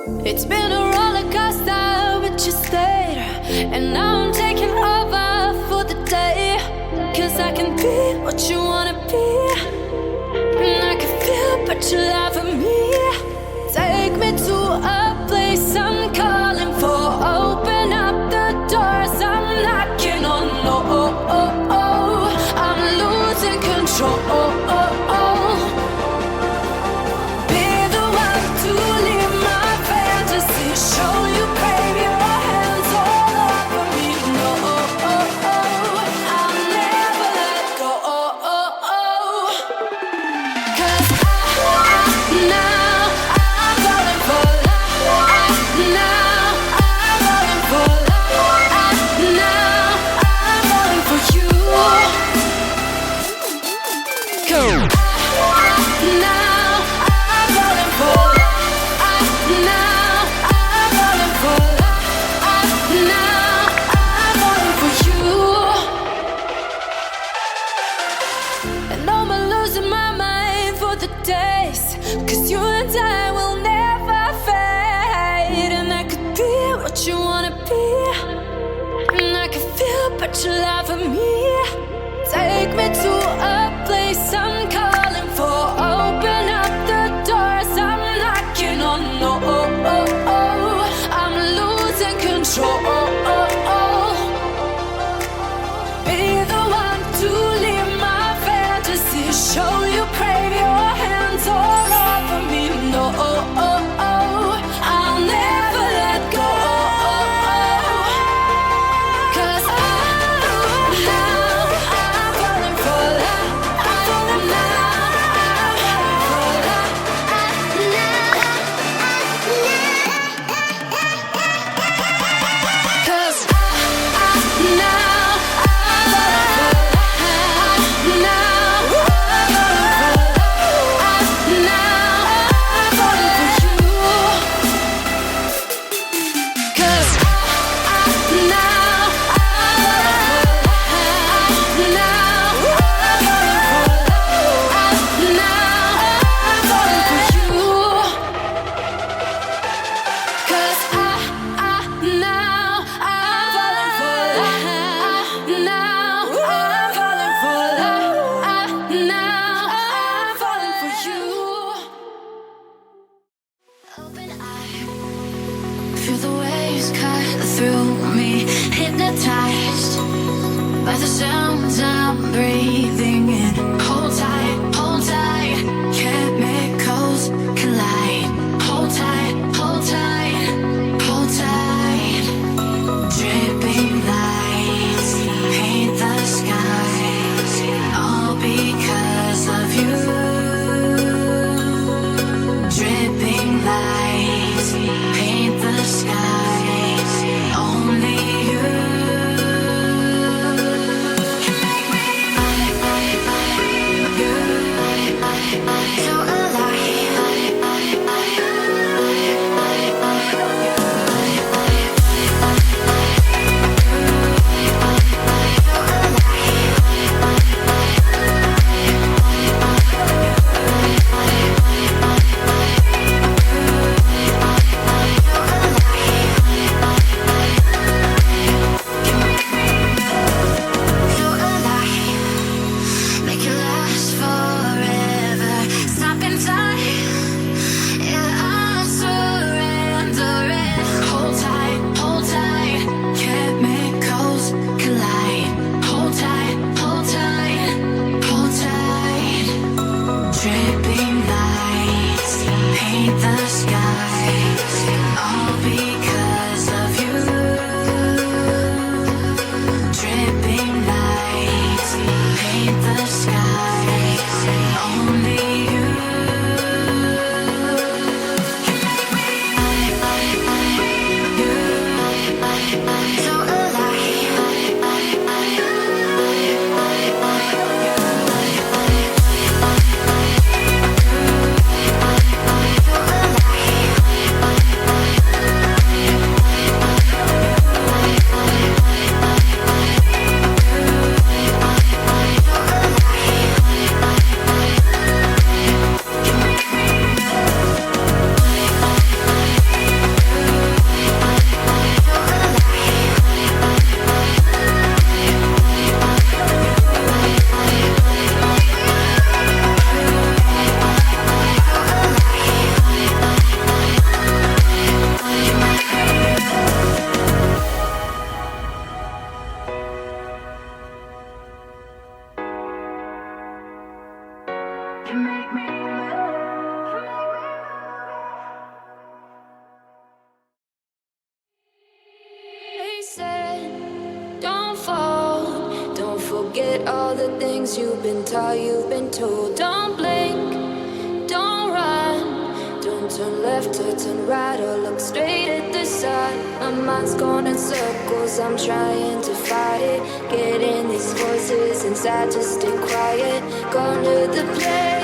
It's been a roller coaster, but you stayed. And now I'm taking over for the day. Cause I can be what you wanna be. And I can feel but you lie for me. Take me to a place I'm calling for. Open up the doors I'm knocking on. I'm losing control. Be the one to leave my fantasy. Show you, baby, your hands all over me. No, I'll never let go. 'Cause now I'm falling for love. Now I'm falling for love. Now I'm falling for you. Go. Now I'm falling for love. Now I'm falling for love. Now I'm falling for you. And I'm losing my mind for the days. 'Cause you and I will never fade. And I could be what you wanna be. And I can feel but you lie for me. Take me to a place I'm calling for. Open up the doors I'm knocking on. No, I'm losing control. Be the one to leave my fantasy. Show you, crave your hands all over me. No, I'll never let go. 'Cause now I'm falling for love. Open eye, feel the waves cut through me, hypnotized by the sounds I'm breathing in. Hold tight, chemicals collide. Hold tight, hold tight, hold tight. Dripping lights paint the skies, all because of you. Dripping lights paint the skies, only you. So alive. things you've been taught, you've been told. Don't blink, don't run, don't turn left or turn right or look straight at the sun. My mind's going in circles, I'm trying to fight it. Getting these voices inside to stay quiet. Going to the place